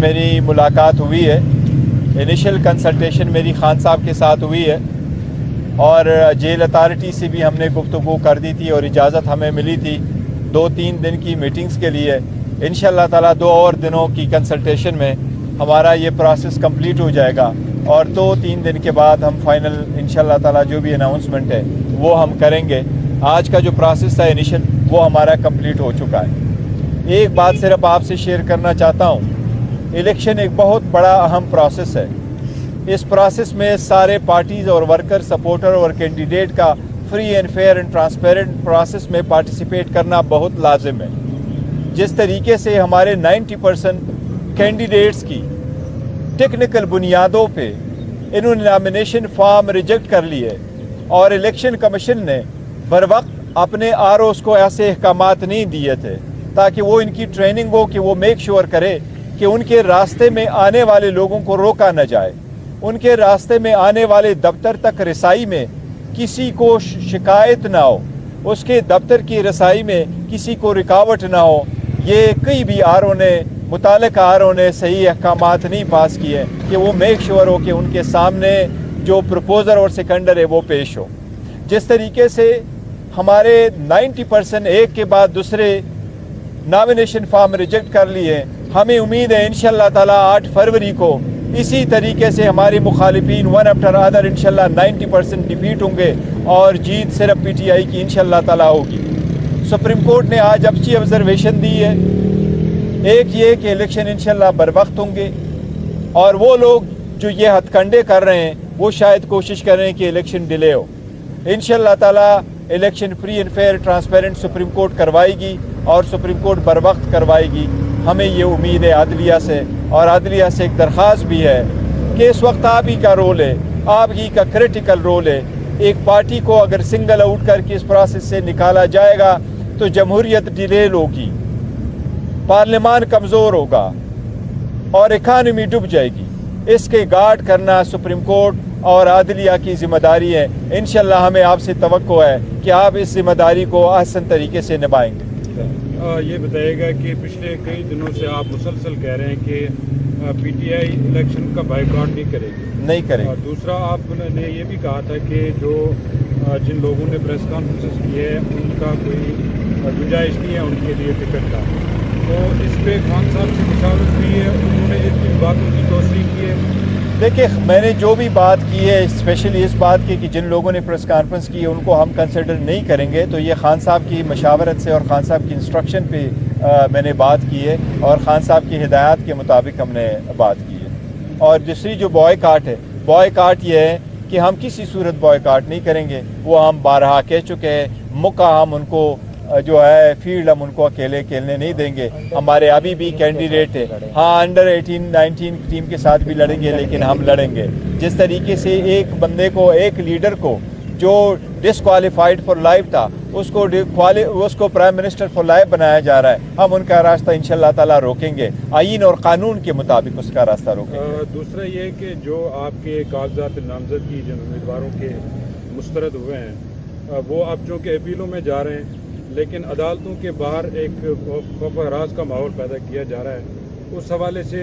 میری ملاقات ہوئی ہے، انیشل کنسلٹیشن میری خان صاحب کے ساتھ ہوئی ہے اور جیل اتھارٹی سے بھی ہم نے گفتگو کر دی تھی اور اجازت ہمیں ملی تھی 2-3 دن کی میٹنگز کے لیے۔ انشاءاللہ تعالیٰ 2 اور دنوں کی کنسلٹیشن میں ہمارا یہ پروسیس کمپلیٹ ہو جائے گا اور 2-3 دن کے بعد ہم فائنل انشاءاللہ تعالیٰ جو بھی اناؤنسمنٹ ہے وہ ہم کریں گے۔ آج کا جو پروسیس تھا انیشل وہ ہمارا کمپلیٹ ہو چکا ہے۔ ایک بات صرف آپ سے شیئر کرنا چاہتا ہوں، الیکشن ایک بہت بڑا اہم پروسیس ہے۔ اس پروسیس میں سارے پارٹیز اور ورکر، سپورٹر اور کینڈیڈیٹ کا free and fair and transparent process میں پارٹیسپیٹ کرنا بہت لازم ہے۔ جس طریقے سے ہمارے 90% کینڈیڈیٹس کی ٹیکنیکل بنیادوں پہ انہوں نے نامینیشن فارم ریجیکٹ کر لیے اور الیکشن کمیشن نے بروقت اپنے ROs کو ایسے احکامات نہیں دیے تھے تاکہ وہ ان کی ٹریننگ ہو کہ وہ میک شور کرے کہ ان کے راستے میں آنے والے لوگوں کو روکا نہ جائے، ان کے راستے میں آنے والے دفتر تک رسائی میں کسی کو شکایت نہ ہو، اس کے دفتر کی رسائی میں کسی کو رکاوٹ نہ ہو۔ یہ کئی بھی متعلقہ RO نے صحیح احکامات نہیں پاس کیے کہ وہ میک شور ہو کہ ان کے سامنے جو پروپوزر اور سیکنڈر ہے وہ پیش ہو۔ جس طریقے سے ہمارے 90% ایک کے بعد دوسرے نامینیشن فارم ریجیکٹ کر لیے، ہمیں امید ہے انشاءاللہ تعالیٰ 8 فروری کو اسی طریقے سے ہمارے مخالفین ون آفٹر ادر انشاءاللہ 90% ڈیفیٹ ہوں گے اور جیت صرف PTI کی انشاءاللہ تعالیٰ ہوگی۔ سپریم کورٹ نے آج اچھی آبزرویشن دی ہے، ایک یہ کہ الیکشن انشاءاللہ بر وقت ہوں گے اور وہ لوگ جو یہ ہتھ کنڈے کر رہے ہیں وہ شاید کوشش کر رہے ہیں کہ الیکشن ڈیلے ہو۔ انشاءاللہ تعالیٰ election free and fair transparent supreme court کروائے گی اور سپریم کورٹ بر وقت کروائے گی۔ ہمیں یہ امید ہے عدلیہ سے، اور عدلیہ سے ایک درخواست بھی ہے کہ اس وقت آپ ہی کا رول ہے، آپ ہی کا کریٹیکل رول ہے۔ ایک پارٹی کو اگر سنگل آؤٹ کر کے اس پروسیس سے نکالا جائے گا تو جمہوریت ڈیلیل ہوگی، پارلیمان کمزور ہوگا اور اکانومی ڈوب جائے گی۔ اس کے گارڈ کرنا سپریم کورٹ اور عدلیہ کی ذمہ داری ہے۔ انشاءاللہ ہمیں آپ سے توقع ہے کہ آپ اس ذمہ داری کو احسن طریقے سے نبھائیں گے۔ یہ بتائے گا کہ پچھلے کئی دنوں سے آپ مسلسل کہہ رہے ہیں کہ PTI الیکشن کا بائیکاٹ نہیں کرے گی، نہیں کرے گی۔ دوسرا آپ نے یہ بھی کہا تھا کہ جن لوگوں نے پریس کانفرنسز کی ہے ان کا کوئی گنجائش نہیں ہے ان کے لیے ٹکٹ کا، تو اس پہ خان صاحب سے مشاورت ہوئی ہے، انہوں نے ان باتوں کی توثیق کی ہے؟ دیکھیں، میں نے جو بھی بات کی ہے اسپیشلی اس بات کی کہ جن لوگوں نے پریس کانفرنس کی ہے ان کو ہم کنسیڈر نہیں کریں گے، تو یہ خان صاحب کی مشاورت سے اور خان صاحب کی انسٹرکشن پہ میں نے بات کی ہے اور خان صاحب کی ہدایات کے مطابق ہم نے بات کی ہے۔ اور دوسری جو بوائے کاٹ یہ ہے کہ ہم کسی صورت بوائے کاٹ نہیں کریں گے، وہ ہم بارہا کہہ چکے ہیں۔ موقع ہم ان کو جو ہے فیلڈ ہم ان کو اکیلے کھیلنے نہیں دیں گے۔ ہمارے ابھی بھی کینڈیڈیٹ ہے، ہاں انڈر 18-19 ٹیم کے ساتھ بھی لڑیں گے، لیکن ہم لڑیں گے۔ جس طریقے سے ایک بندے کو، ایک لیڈر کو جو ڈسکوالیفائڈ فار لائف تھا اس کو پرائم منسٹر فار لائف بنایا جا رہا ہے، ہم ان کا راستہ انشاءاللہ تعالیٰ روکیں گے، آئین اور قانون کے مطابق اس کا راستہ روکیں گے۔ دوسرا یہ کہ جو آپ کے کاغذات نامزدگی جن امیدواروں کے مسترد ہوئے ہیں وہ اب چونکہ اپیلوں میں جا رہے ہیں لیکن عدالتوں کے باہر ایک خوف و ہراس کا ماحول پیدا کیا جا رہا ہے، اس حوالے سے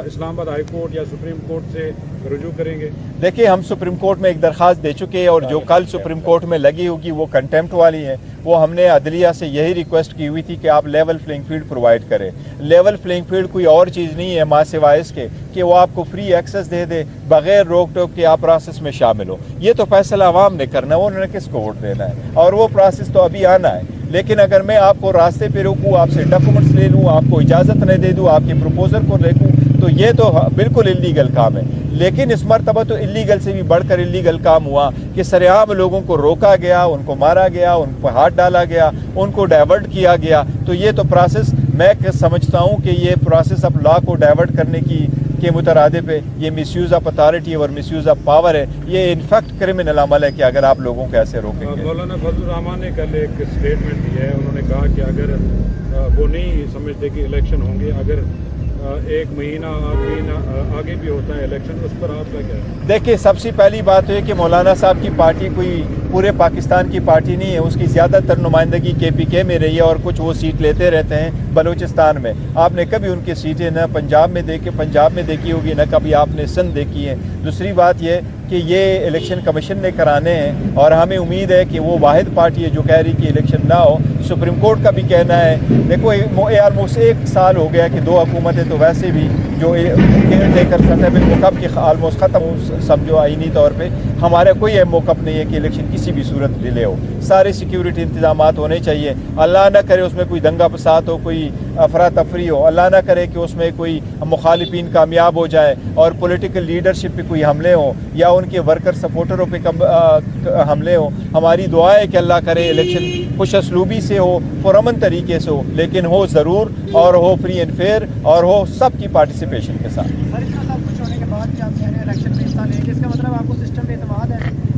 اسلام آباد ہائی کورٹ یا سپریم کورٹ سے رجوع کریں گے؟ دیکھیں، ہم سپریم کورٹ میں ایک درخواست دے چکے ہیں اور جو کل سپریم کورٹ میں لگی ہوگی وہ کنٹیمپٹ والی ہے۔ وہ ہم نے عدلیہ سے یہی ریکویسٹ کی ہوئی تھی کہ آپ لیول پلینگ فیلڈ پرووائڈ کریں۔ لیول پلینگ فیلڈ کوئی اور چیز نہیں ہے ماں سوائے اس کے کہ وہ آپ کو فری ایکسس دے دے بغیر روک ٹوک کے آپ پروسیس میں شامل ہو۔ یہ تو فیصلہ عوام نے کرنا ہے، انہوں نے کس کو ووٹ دینا ہے، اور وہ پروسیس تو ابھی آنا ہے۔ لیکن اگر میں آپ کو راستے پہ روکوں، آپ سے ڈاکومنٹس لے لوں، آپ کو اجازت نہ دے دوں، آپ کے پروپوزر کو روکوں، تو یہ تو بالکل اللیگل کام ہے۔ لیکن اس مرتبہ تو اللیگل سے بھی بڑھ کر اللیگل کام ہوا کہ سرعام لوگوں کو روکا گیا، ان کو مارا گیا، ان کو ہاتھ ڈالا گیا، ان کو ڈائیورٹ کیا گیا۔ تو یہ تو پروسیس میں سمجھتا ہوں کہ یہ پروسیس اب لا کو ڈائیورٹ کرنے کے مترادف ہے۔ یہ مس یوز آف اتھارٹی اور مس یوز آف پاور ہے، یہ انفیکٹ کرمنل عمل ہے کہ اگر آپ لوگوں کو ایسے روکیں گے۔ مولانا فضل الرحمان نے کل ایک اسٹیٹمنٹ دی ہے، انہوں نے کہا کہ اگر وہ نہیں سمجھتے کہ الیکشن ہوں گے، اگر 1 مہینہ آگے بھی ہوتا ہے الیکشن، اس پر آپ کا کیا ہے؟ دیکھیں، سب سے پہلی بات ہے کہ مولانا صاحب کی پارٹی کوئی پورے پاکستان کی پارٹی نہیں ہے، اس کی زیادہ تر نمائندگی KPK میں رہی ہے اور کچھ وہ سیٹ لیتے رہتے ہیں۔ بلوچستان میں آپ نے کبھی ان کی سیٹیں نہ پنجاب میں دیکھی ہوگی، نہ کبھی آپ نے سندھ دیکھی ہے۔ دوسری بات یہ کہ یہ الیکشن کمیشن نے کرانے ہیں، اور ہمیں امید ہے کہ وہ واحد پارٹی ہے جو کہہ رہی کہ الیکشن نہ ہو۔ سپریم کورٹ کا بھی کہنا ہے، دیکھو آلموسٹ 1 سال ہو گیا کہ 2 حکومتیں تو ویسے بھی جو کیئر ٹیکر سطح پہ موقف کی آلموسٹ ختم سمجھو آئینی طور پہ، ہمارا کوئی موقف نہیں ہے کہ الیکشن کسی بھی صورت ڈیلے ہو۔ سارے سیکیورٹی انتظامات ہونے چاہیے، اللہ نہ کرے اس میں کوئی دنگا فساد ہو، کوئی افراتفری ہو، اللہ نہ کرے کہ اس میں کوئی مخالفین کامیاب ہو جائے اور پولیٹیکل لیڈرشپ پہ کوئی حملے ہوں یا ان کے ورکر سپورٹروں پہ حملے ہوں۔ ہماری دعا ہے کہ اللہ کرے الیکشن خوش اسلوبی سے ہو، پرامن طریقے سے ہو، لیکن ہو ضرور، اور ہو فری اینڈ فیئر، اور ہو سب کی پارٹیسپیشن کے ساتھ۔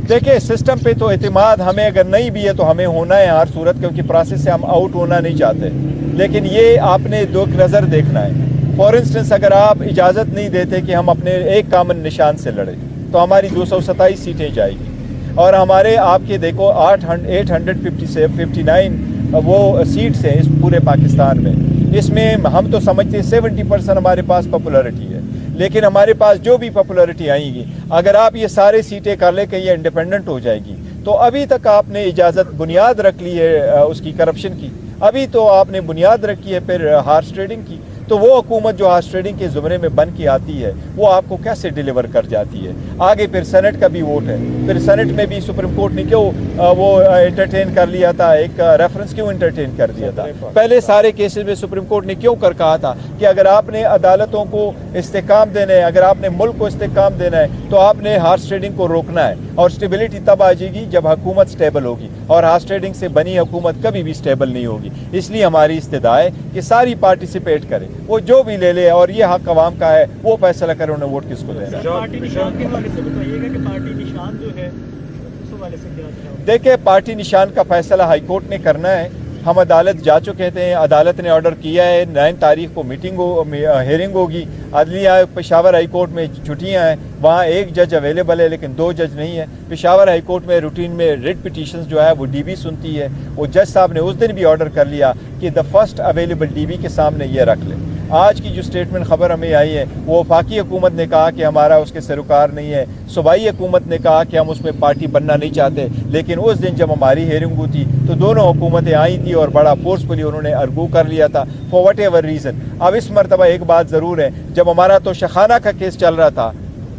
دیکھیں سسٹم پہ تو اعتماد ہمیں اگر نہیں بھی ہے تو ہمیں ہونا ہے ہر صورت، کیونکہ پروسیس سے ہم آؤٹ ہونا نہیں چاہتے، لیکن یہ آپ نے دو نظر دیکھنا ہے۔ فار انسٹنس اگر آپ اجازت نہیں دیتے کہ ہم اپنے ایک کامن نشان سے لڑیں تو ہماری 227 سیٹیں جائے گی، اور ہمارے آپ کے دیکھو 859 وہ سیٹس ہیں اس پورے پاکستان میں، اس میں ہم تو سمجھتے ہیں 70% ہمارے پاس پاپولرٹی ہے، لیکن ہمارے پاس جو بھی پاپولرٹی آئیں گی اگر آپ یہ سارے سیٹیں کر لیں کہ یہ انڈیپینڈنٹ ہو جائے گی، تو ابھی تک آپ نے اجازت بنیاد رکھ لی ہے اس کی کرپشن کی، ابھی تو آپ نے بنیاد رکھی ہے پھر ہارس ٹریڈنگ کی، تو وہ حکومت جو ہارس ٹریڈنگ کے زمرے میں بن کے آتی ہے وہ آپ کو کیسے ڈیلیور کر جاتی ہے؟ آگے پھر سینٹ کا بھی ووٹ ہے، پھر سینٹ میں بھی سپریم کورٹ نے کیوں وہ انٹرٹین کر لیا تھا، ایک ریفرنس کیوں انٹرٹین کر دیا تھا؟ پہلے سارے کیسز میں سپریم کورٹ نے کیوں کہا تھا کہ اگر آپ نے عدالتوں کو استحکام دینا ہے، اگر آپ نے ملک کو استحکام دینا ہے تو آپ نے ہارس ٹریڈنگ کو روکنا ہے، اور اسٹیبلٹی تب آ جائے گی جب حکومت اسٹیبل ہوگی، اور ہارس ٹریڈنگ سے بنی حکومت کبھی بھی اسٹیبل نہیں ہوگی۔ اس لیے ہماری استدعا ہے کہ ساری پارٹیسپیٹ کرے، وہ جو بھی لے لے، اور یہ حق عوام کا ہے، وہ فیصلہ کرے انہیں ووٹ کس کو دینا ہے۔ پارٹی نشان کے حوالے سے بتائیے گا کہ پارٹی نشان جو ہے اس حوالے سے کیا؟ دیکھیں پارٹی نشان کا فیصلہ ہائی کورٹ نے کرنا ہے، ہم عدالت جا چکے تھے، عدالت نے آرڈر کیا ہے 9 تاریخ کو ہیئرنگ ہوگی، عدلیہ پشاور ہائی کورٹ میں چھٹیاں ہیں، وہاں 1 جج اویلیبل ہے لیکن 2 جج نہیں ہے۔ پشاور ہائی کورٹ میں روٹین میں ریٹ پٹیشنز جو ہے وہ ڈی بی سنتی ہے، وہ جج صاحب نے اس دن بھی آرڈر کر لیا کہ the first available D B کے سامنے یہ رکھ لیں۔ آج کی جو سٹیٹمنٹ خبر ہمیں آئی ہے وہ وفاقی حکومت نے کہا کہ ہمارا اس کے سروکار نہیں ہے، صوبائی حکومت نے کہا کہ ہم اس میں پارٹی بننا نہیں چاہتے، لیکن اس دن جب ہماری ہیئرنگ ہوئی تھی تو دونوں حکومتیں آئی تھی اور بڑا فورسفلی انہوں نے ارگو کر لیا تھا فار وٹ ایور ریزن۔ اب اس مرتبہ ایک بات ضرور ہے، جب ہمارا تو شخانہ کا کیس چل رہا تھا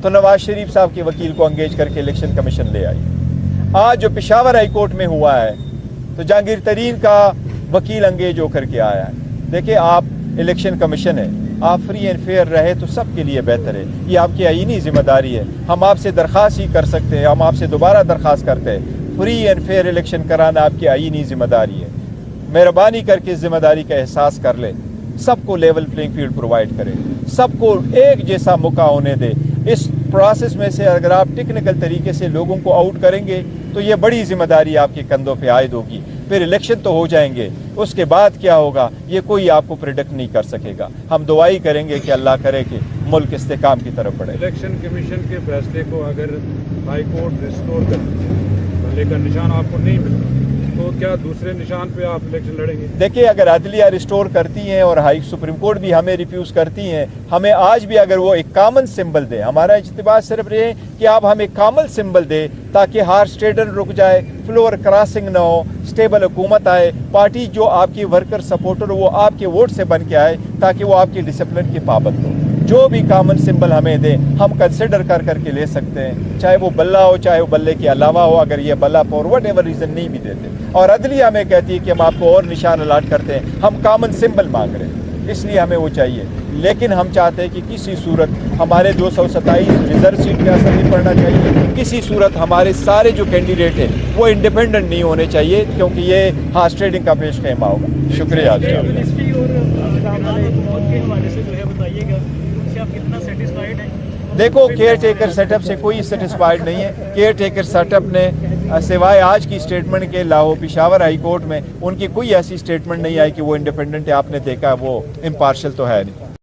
تو نواز شریف صاحب کے وکیل کو انگیج کر کے الیکشن کمیشن لے آئی، آج جو پشاور ہائی کورٹ میں ہوا ہے تو جہانگیر ترین کا وکیل انگیج ہو کر کے آیا ہے۔ دیکھیں آپ الیکشن کمیشن ہے، آپ فری اینڈ فیئر رہے تو سب کے لیے بہتر ہے، یہ آپ کی آئینی ذمہ داری ہے، ہم آپ سے درخواست ہی کر سکتے ہیں، ہم آپ سے دوبارہ درخواست کرتے ہیں، فری اینڈ فیئر الیکشن کرانا آپ کی آئینی ذمہ داری ہے، مہربانی کر کے ذمہ داری کا احساس کر لیں، سب کو لیول پلینگ فیلڈ پرووائڈ کریں، سب کو ایک جیسا موقع ہونے دیں۔ اس پروسیس میں سے اگر آپ ٹیکنیکل طریقے سے لوگوں کو آؤٹ کریں گے تو یہ بڑی ذمہ داری آپ کے کندھوں پہ عائد ہوگی، پھر الیکشن تو ہو جائیں گے، اس کے بعد کیا ہوگا یہ کوئی آپ کو پریڈکٹ نہیں کر سکے گا۔ ہم دعائی کریں گے کہ اللہ کرے کہ ملک استحکام کی طرف بڑھے۔ الیکشن کمیشن کے فیصلے کو اگر ہائی کورٹ ریسٹور کرتی ہے لیکن نشان آپ کو نہیں ملتا تو کیا دوسرے نشان پہ آپ الیکشن لڑیں گے؟ دیکھیں اگر عدلیہ ریسٹور کرتی ہیں اور سپریم کورٹ بھی ہمیں ریفیوز کرتی ہیں، ہمیں آج بھی اگر وہ ایک کامن سمبل دے، ہمارا اجتباع صرف یہ کہ آپ ہمیں کامن سمبل دے تاکہ ہارس ٹریڈر رک جائے، فلور کراسنگ نہ ہو، سٹیبل حکومت آئے، پارٹی جو آپ کی ورکر سپورٹر وہ آپ کے ووٹ سے بن کے آئے تاکہ وہ آپ کی ڈسپلن کی پابند ہو، جو بھی کامن سمبل ہمیں دیں ہم کنسیڈر کر کے لے سکتے ہیں، چاہے وہ بلہ ہو چاہے وہ بلے کے علاوہ ہو، اگر یہ بلہ فار وٹ ایور ریزن نہیں بھی دیتے، اور عدلیہ ہمیں کہتی ہے کہ ہم آپ کو اور نشان الاٹ کرتے ہیں، ہم کامن سمبل مانگ رہے ہیں، اس لیے ہمیں وہ چاہیے، لیکن ہم چاہتے ہیں کہ کسی صورت ہمارے 227 ریزرو سیٹ پہ اثر نہیں پڑنا چاہیے، کسی صورت ہمارے سارے جو کینڈیڈیٹ ہیں وہ انڈیپینڈنٹ نہیں ہونے چاہیے، کیونکہ یہ ہارس ٹریڈنگ کا پیش خیمہ ہوگا۔ شکریہ۔ یونیورسٹی اور حکومت کے حوالے سے جو ہے بتائیے گا اس سے آپ کتنا سیٹسفائیڈ ہیں؟ دیکھو کیئر ٹیکر سیٹ اپ سے کوئی سیٹسفائیڈ نہیں ہے، کیئر ٹیکر سیٹ اپ نے سوائے آج کی اسٹیٹمنٹ کے لاہور پشاور ہائی کورٹ میں ان کی کوئی ایسی اسٹیٹمنٹ نہیں آئی کہ وہ انڈیپینڈنٹ ہے، آپ نے دیکھا وہ امپارشل تو ہے نہیں۔